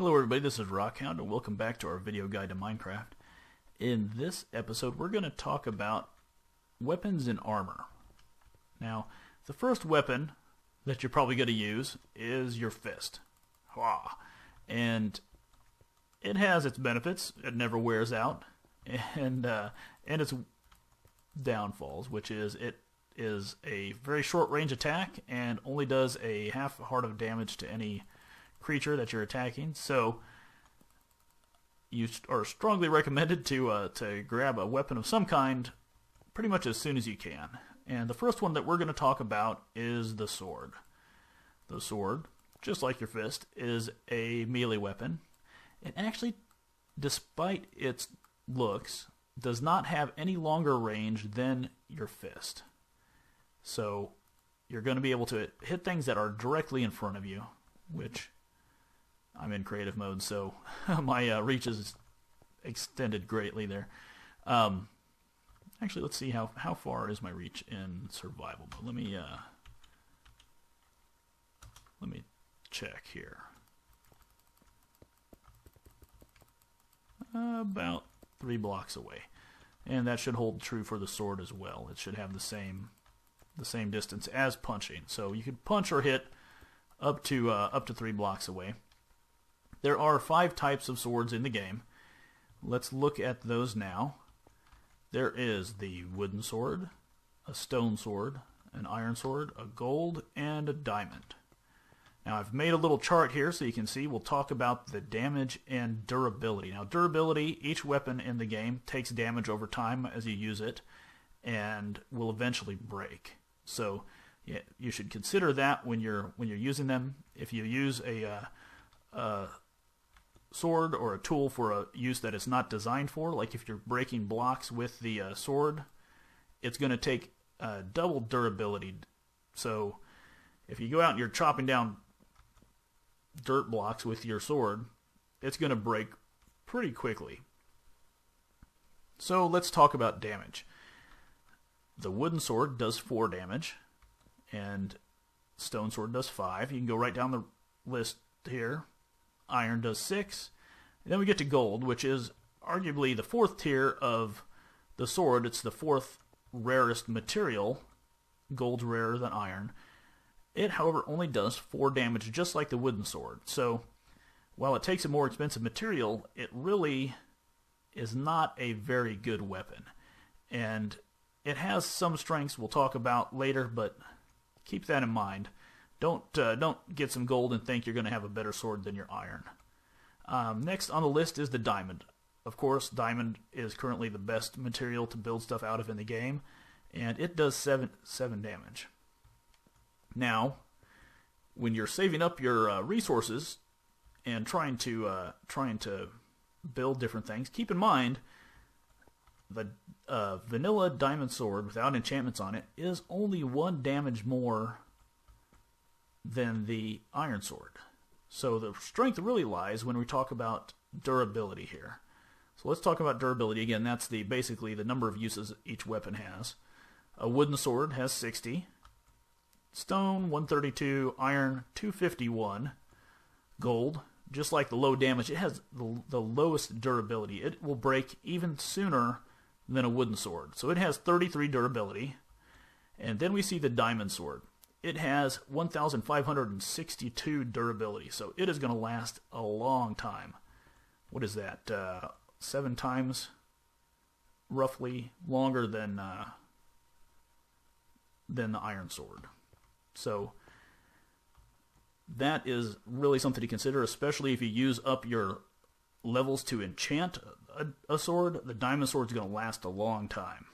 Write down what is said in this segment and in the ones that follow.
Hello everybody, this is RockHound and welcome back to our video guide to Minecraft. In this episode we're going to talk about weapons and armor. Now, the first weapon that you're probably going to use is your fist. And it has its benefits. It never wears out. And its downfalls, which is it is a very short range attack and only does a half heart of damage to any creature that you're attacking. So you are strongly recommended to grab a weapon of some kind pretty much as soon as you can. And the first one that we're going to talk about is the sword. The sword, just like your fist, is a melee weapon. It actually, despite its looks, does not have any longer range than your fist. So you're going to be able to hit things that are directly in front of you, which I'm in creative mode, so my reach is extended greatly there. Actually, let's see how far is my reach in survival. But let me check here. About 3 blocks away, and that should hold true for the sword as well. It should have the same distance as punching, so you could punch or hit up to 3 blocks away. There are 5 types of swords in the game. Let's look at those now. There is the wooden sword, a stone sword, an iron sword, a gold, and a diamond. Now I've made a little chart here so you can see. We'll talk about the damage and durability. Now durability, each weapon in the game takes damage over time as you use it and will eventually break. So yeah, you should consider that when you're using them. If you use a sword or a tool for a use that it's not designed for, like if you're breaking blocks with the sword, it's going to take double durability. So if you go out and you're chopping down dirt blocks with your sword, it's going to break pretty quickly. So let's talk about damage. The wooden sword does 4 damage, and stone sword does 5. You can go right down the list here. Iron does 6. And then we get to gold, which is arguably the 4th tier of the sword. It's the 4th rarest material. Gold's rarer than iron. It, however, only does 4 damage, just like the wooden sword. So, while it takes a more expensive material, it really is not a very good weapon. And it has some strengths we'll talk about later, but keep that in mind. Don't get some gold and think you're going to have a better sword than your iron. Next on the list is the diamond. Of course, diamond is currently the best material to build stuff out of in the game, and it does 7 damage. Now, when you're saving up your resources and trying to build different things, keep in mind the vanilla diamond sword without enchantments on it is only 1 damage more than the iron sword. So the strength really lies when we talk about durability here. So let's talk about durability again. That's basically the number of uses each weapon has. A wooden sword has 60. Stone, 132. Iron, 251. Gold, just like the low damage, it has the lowest durability. It will break even sooner than a wooden sword. So it has 33 durability. And then we see the diamond sword. It has 1,562 durability. So it is going to last a long time. What is that? 7 times roughly longer than the iron sword. So that is really something to consider, especially if you use up your levels to enchant a sword. The diamond sword is going to last a long time.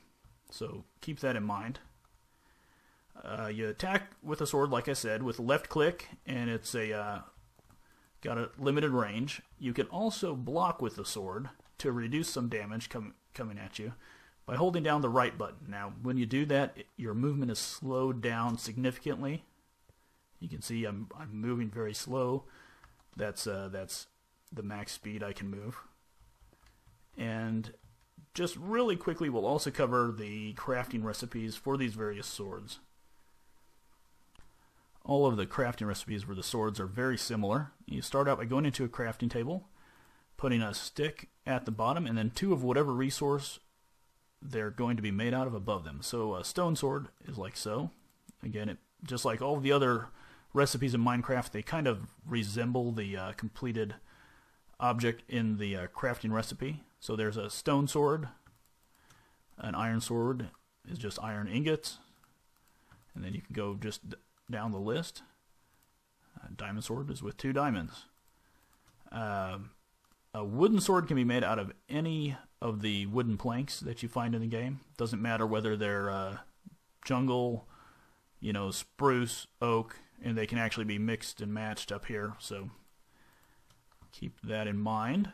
So keep that in mind. You attack with a sword, like I said, with left click, and it's got a limited range. You can also block with the sword to reduce some damage coming at you by holding down the right button. Now, when you do that, your movement is slowed down significantly. You can see I'm moving very slow. That's the max speed I can move. And just really quickly, we'll also cover the crafting recipes for these various swords. all of the crafting recipes for the swords are very similar. You start out by going into a crafting table, putting a stick at the bottom, and then 2 of whatever resource they're going to be made out of above them. So a stone sword is like so. Again, just like all of the other recipes in Minecraft, they kind of resemble the completed object in the crafting recipe. So there's a stone sword, an iron sword is just iron ingots, and then you can go just down the list. A diamond sword is with 2 diamonds. A wooden sword can be made out of any of the wooden planks that you find in the game. Doesn't matter whether they're jungle, spruce, oak, and they can actually be mixed and matched up here. So keep that in mind.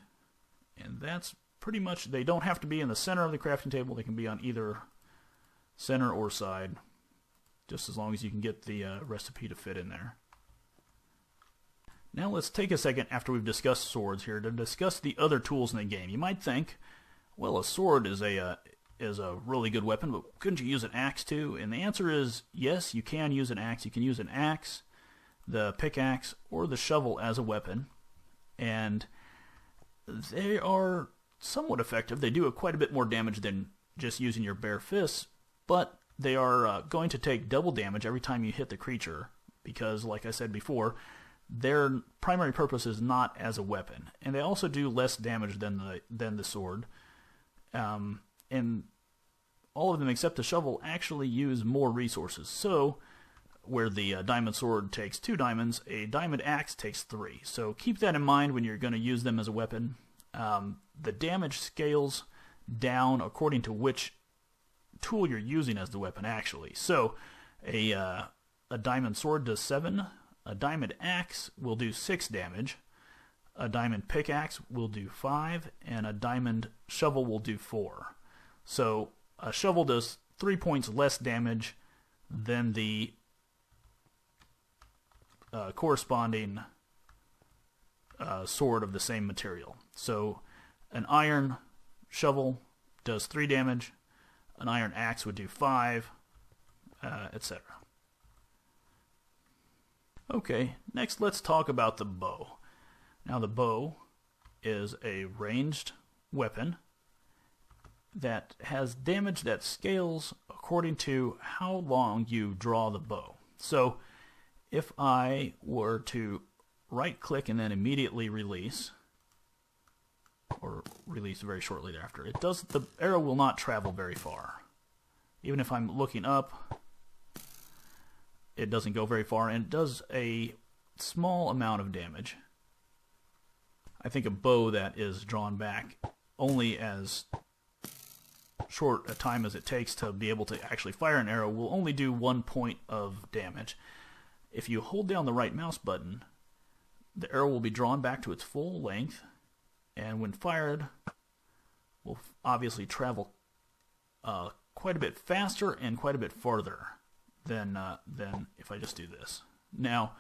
And that's pretty much, they don't have to be in the center of the crafting table. They can be on either center or side, just as long as you can get the recipe to fit in there. Now let's take a second after we've discussed swords here to discuss the other tools in the game. You might think, well, a sword is a really good weapon, but couldn't you use an axe too? And the answer is yes, you can use an axe. You can use an axe, the pickaxe, or the shovel as a weapon, and they are somewhat effective. They do quite a bit more damage than just using your bare fists, but they are going to take double damage every time you hit the creature because, like I said before, their primary purpose is not as a weapon, and they also do less damage than the sword. And all of them except the shovel actually use more resources. So where the diamond sword takes 2 diamonds, a diamond axe takes 3. So keep that in mind when you're going to use them as a weapon. The damage scales down according to which tool you're using as the weapon actually. So a diamond sword does 7. A diamond axe will do 6 damage, a diamond pickaxe will do 5, and a diamond shovel will do 4. So a shovel does 3 points less damage than the corresponding sword of the same material. So an iron shovel does 3 damage, an iron axe would do 5, etc. Okay, next let's talk about the bow. Now the bow is a ranged weapon that has damage that scales according to how long you draw the bow. So if I were to right click and then immediately release, or release very shortly thereafter, the arrow will not travel very far. Even if I'm looking up, it doesn't go very far, and it does a small amount of damage. I think a bow that is drawn back only as short a time as it takes to be able to actually fire an arrow will only do 1 point of damage. If you hold down the right mouse button, the arrow will be drawn back to its full length, and when fired, will obviously travel quite a bit faster and quite a bit farther than if I just do this. Now,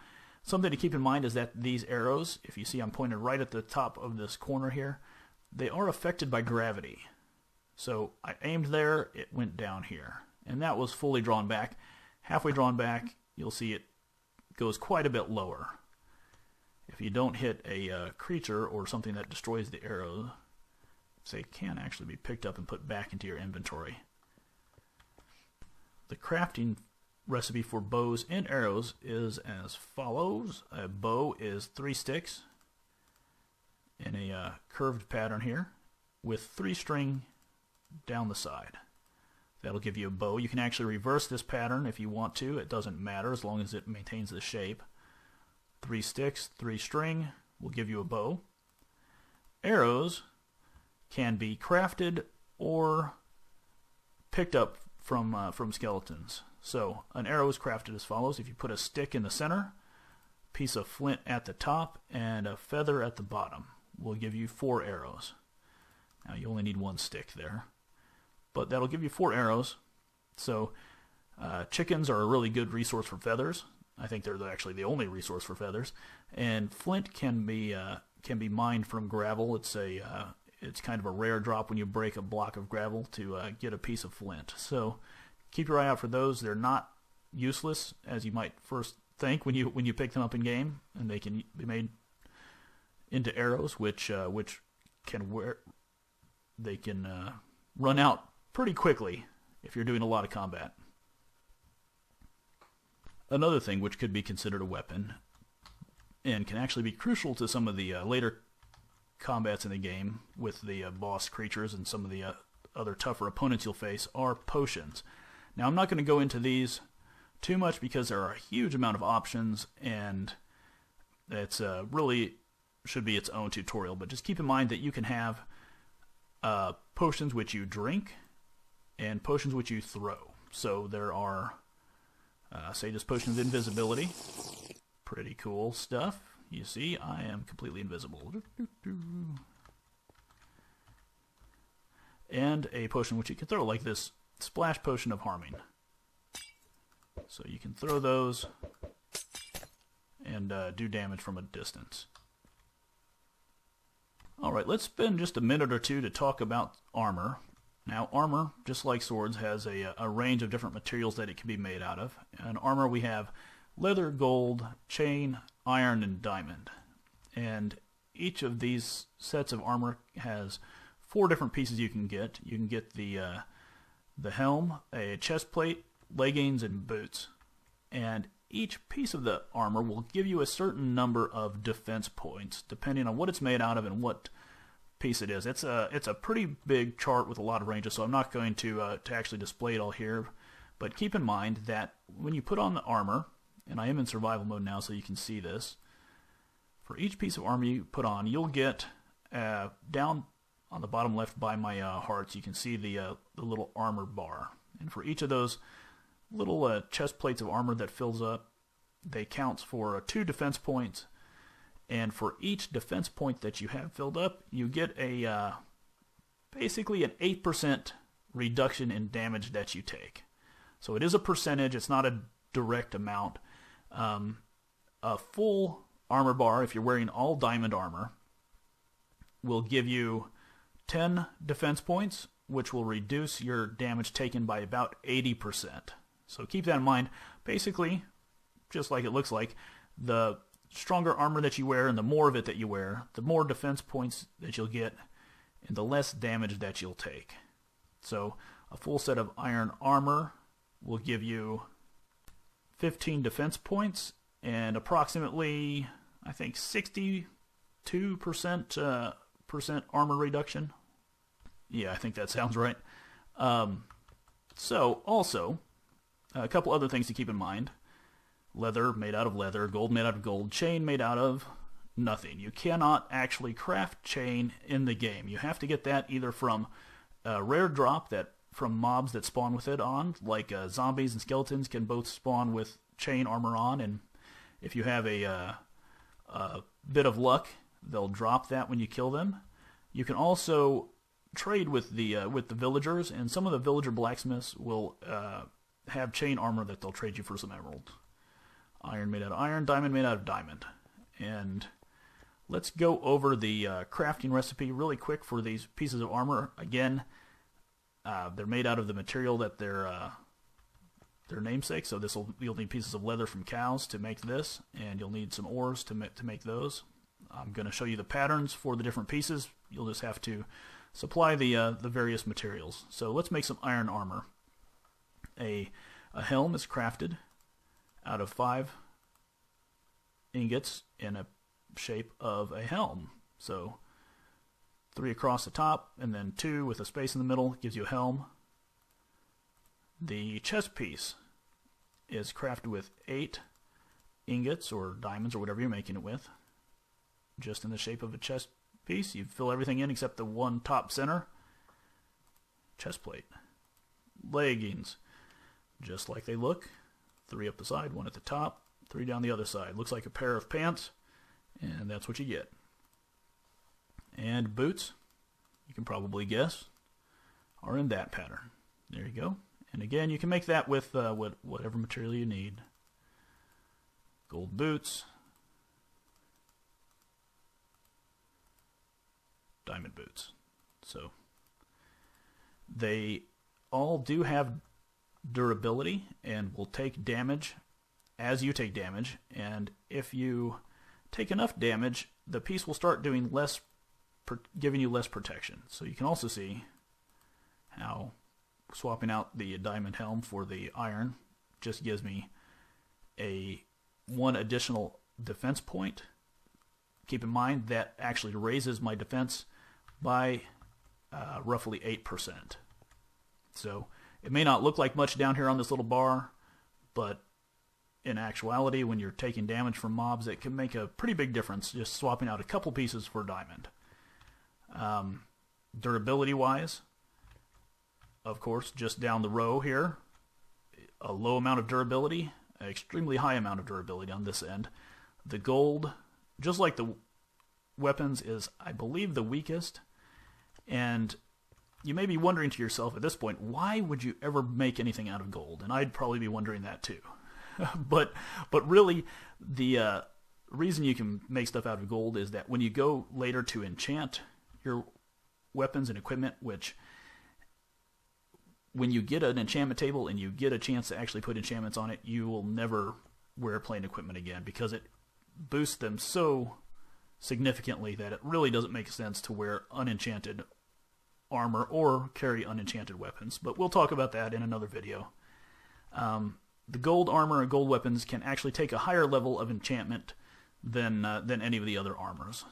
something to keep in mind is that these arrows, if you see I'm pointed right at the top of this corner here, they are affected by gravity. So I aimed there, it went down here, and that was fully drawn back. Halfway drawn back, you'll see it goes quite a bit lower. If you don't hit a creature or something that destroys the arrow, they can actually be picked up and put back into your inventory. The crafting recipe for bows and arrows is as follows. A bow is 3 sticks in a curved pattern here with 3 string down the side. That'll give you a bow. You can actually reverse this pattern if you want to. It doesn't matter as long as it maintains the shape. 3 sticks, 3 string will give you a bow. Arrows can be crafted or picked up from skeletons. So an arrow is crafted as follows. If you put a stick in the center, piece of flint at the top, and a feather at the bottom, will give you 4 arrows. Now you only need 1 stick there, but that'll give you 4 arrows. So chickens are a really good resource for feathers. I think they're actually the only resource for feathers. And flint can be mined from gravel. It's kind of a rare drop when you break a block of gravel to get a piece of flint. So keep your eye out for those. They're not useless as you might first think when you pick them up in game, and they can be made into arrows, which can run out pretty quickly if you're doing a lot of combat. Another thing which could be considered a weapon and can actually be crucial to some of the later combats in the game with the boss creatures and some of the other tougher opponents you'll face are potions. Now, I'm not going to go into these too much because there are a huge amount of options, and it's really should be its own tutorial. But just keep in mind that you can have potions which you drink and potions which you throw. So there are, say, just potions of invisibility. Pretty cool stuff. You see, I am completely invisible. And a potion which you can throw, like this splash potion of harming. So you can throw those and do damage from a distance. Alright, let's spend just a minute or two to talk about armor. Now, armor, just like swords, has a range of different materials that it can be made out of. In armor, we have leather, gold, chain, iron, and diamond. And each of these sets of armor has 4 different pieces you can get. You can get the helm, a chest plate, leggings, and boots. And each piece of the armor will give you a certain number of defense points, depending on what it's made out of and what piece it is. It's a pretty big chart with a lot of ranges, so I'm not going to actually display it all here. But keep in mind that when you put on the armor, and I am in survival mode now so you can see this, for each piece of armor you put on, you'll get down on the bottom left by my hearts, you can see the little armor bar. And for each of those little chest plates of armor that fills up, they count for 2 defense points. And for each defense point that you have filled up, you get basically an 8% reduction in damage that you take. So it is a percentage, it's not a direct amount. A full armor bar, if you're wearing all diamond armor, will give you 10 defense points, which will reduce your damage taken by about 80%. So keep that in mind. Basically, just like it looks like, the stronger armor that you wear and the more of it that you wear, the more defense points that you'll get and the less damage that you'll take. So a full set of iron armor will give you 15 defense points and approximately, I think, 62% armor reduction. Yeah, I think that sounds right. So, also, a couple other things to keep in mind. Leather made out of leather, gold made out of gold, chain made out of nothing. You cannot actually craft chain in the game. You have to get that either from a rare drop that from mobs that spawn with it on, like zombies and skeletons can both spawn with chain armor on, and if you have a bit of luck, they'll drop that when you kill them. You can also trade with the villagers, and some of the villager blacksmiths will have chain armor that they'll trade you for some emerald. Iron made out of iron, diamond made out of diamond. And let's go over the crafting recipe really quick for these pieces of armor. Again, they're made out of the material that their namesake. So you'll need pieces of leather from cows to make this, and you'll need some ores to make those. I'm going to show you the patterns for the different pieces. You'll just have to supply the various materials. So let's make some iron armor. A helm is crafted out of 5 ingots in a shape of a helm. So 3 across the top, and then 2 with a space in the middle gives you a helm. The chest piece is crafted with 8 ingots or diamonds or whatever you're making it with, just in the shape of a chest piece. You fill everything in except the one top center. Chest plate. Leggings, just like they look. 3 up the side, 1 at the top, 3 down the other side. Looks like a pair of pants, and that's what you get. And boots, you can probably guess, are in that pattern. There you go. And again, you can make that with whatever material you need. Gold boots, diamond boots. So they all do have durability and will take damage as you take damage, and if you take enough damage, the piece will start doing less, giving you less protection. So you can also see how swapping out the diamond helm for the iron just gives me one additional defense point. Keep in mind that actually raises my defense by roughly 8%. So it may not look like much down here on this little bar, but in actuality, when you're taking damage from mobs, it can make a pretty big difference just swapping out a couple pieces for diamond. Durability-wise, of course, just down the row here, a low amount of durability, an extremely high amount of durability on this end. The gold, just like the weapons, is, I believe, the weakest. And you may be wondering to yourself at this point, why would you ever make anything out of gold? And I'd probably be wondering that too. but really, the reason you can make stuff out of gold is that when you go later to enchant your weapons and equipment, which when you get an enchantment table and you get a chance to actually put enchantments on it, you will never wear plain equipment again because it boosts them so significantly that it really doesn't make sense to wear unenchanted armor or carry unenchanted weapons. But we'll talk about that in another video. The gold armor and gold weapons can actually take a higher level of enchantment than any of the other armors.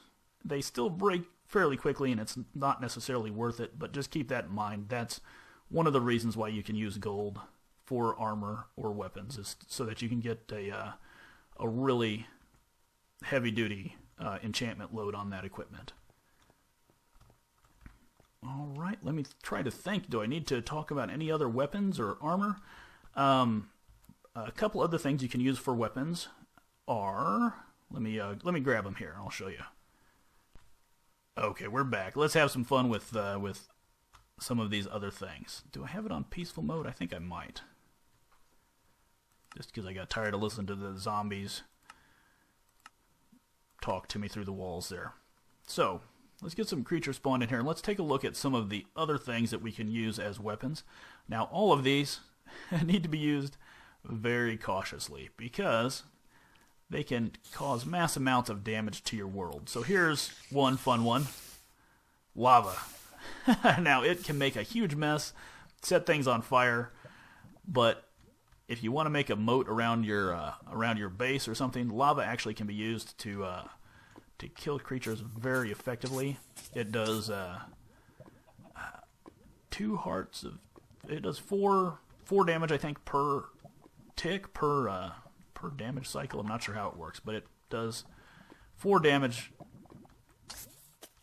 They still break fairly quickly, and it's not necessarily worth it, but just keep that in mind. That's one of the reasons why you can use gold for armor or weapons, is so that you can get a really heavy-duty enchantment load on that equipment. All right, let me try to think. Do I need to talk about any other weapons or armor? A couple other things you can use for weapons are... Let me grab them here. I'll show you. Okay, we're back. Let's have some fun with some of these other things. Do I have it on peaceful mode? I think I might. Just because I got tired of listening to the zombies talk to me through the walls there. So, let's get some creatures spawned in here, and let's take a look at some of the other things that we can use as weapons. Now, all of these need to be used very cautiously because they can cause mass amounts of damage to your world. So here's one fun one. Lava. Now, it can make a huge mess, set things on fire, but if you want to make a moat around your base or something, lava actually can be used to kill creatures very effectively. It does 2 hearts of... It does 4 damage, I think, per tick, per damage cycle. I'm not sure how it works, but it does 4 damage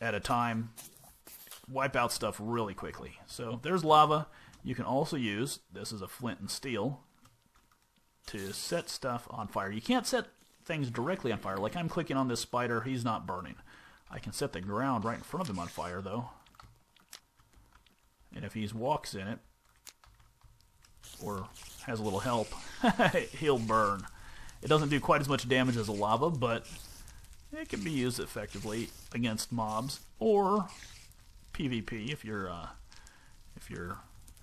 at a time. Wipe out stuff really quickly. So there's lava. You can also use, this is a flint and steel, to set stuff on fire. You can't set things directly on fire. Like I'm clicking on this spider, he's not burning. I can set the ground right in front of him on fire though. And if he walks in it, or has a little help, he'll burn. It doesn't do quite as much damage as a lava, but it can be used effectively against mobs or PvP if you're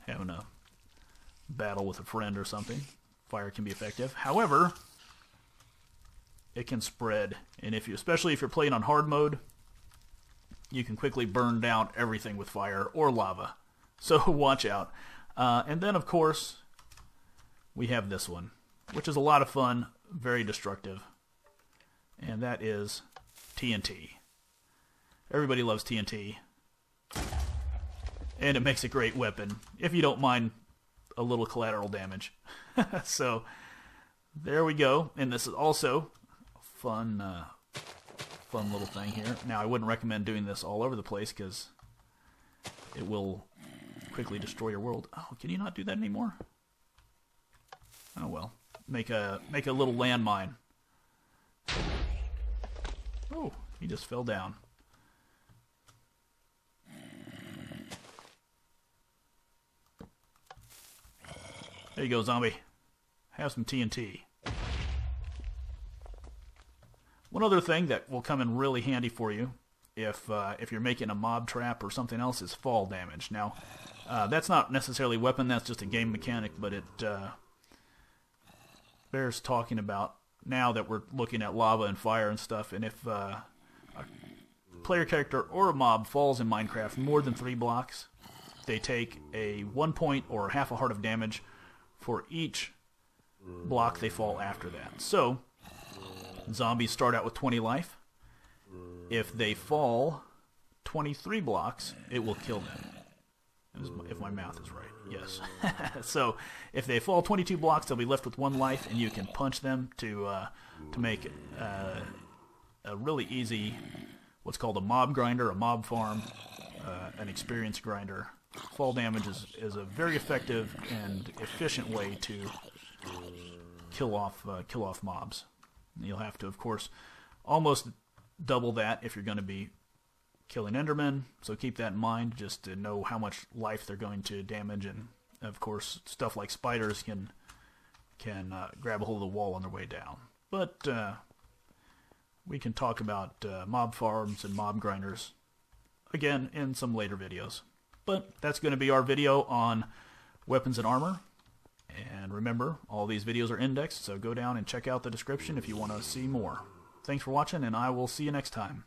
having a battle with a friend or something. Fire can be effective. However, it can spread, and especially if you're playing on hard mode, you can quickly burn down everything with fire or lava. So watch out. And then, of course, we have this one, which is a lot of fun, very destructive, and that is TNT. Everybody loves TNT, and it makes a great weapon, if you don't mind a little collateral damage. So, there we go, and this is also a fun little thing here. Now, I wouldn't recommend doing this all over the place, because it will quickly destroy your world. Oh, can you not do that anymore? Oh well. Make a little landmine. Oh, he just fell down. There you go, zombie. Have some TNT. One other thing that will come in really handy for you if you're making a mob trap or something else is fall damage. Now, that's not necessarily a weapon, that's just a game mechanic, but it there's talking about now that we're looking at lava and fire and stuff, and if a player character or a mob falls in Minecraft more than 3 blocks, they take a 1 point or half a heart of damage for each block they fall after that. So, zombies start out with 20 life. If they fall 23 blocks, it will kill them. If my math is right, yes. So, if they fall 22 blocks, they'll be left with 1 life, and you can punch them to make a really easy, what's called a mob grinder, a mob farm, an experience grinder. Fall damage is a very effective and efficient way to kill off mobs. You'll have to, of course, almost double that if you're going to be killing Endermen, so keep that in mind, just to know how much life they're going to damage. And of course, stuff like spiders can grab a hold of the wall on their way down. But we can talk about mob farms and mob grinders again in some later videos. But that's going to be our video on weapons and armor. And remember, all these videos are indexed, so go down and check out the description if you want to see more. Thanks for watching, and I will see you next time.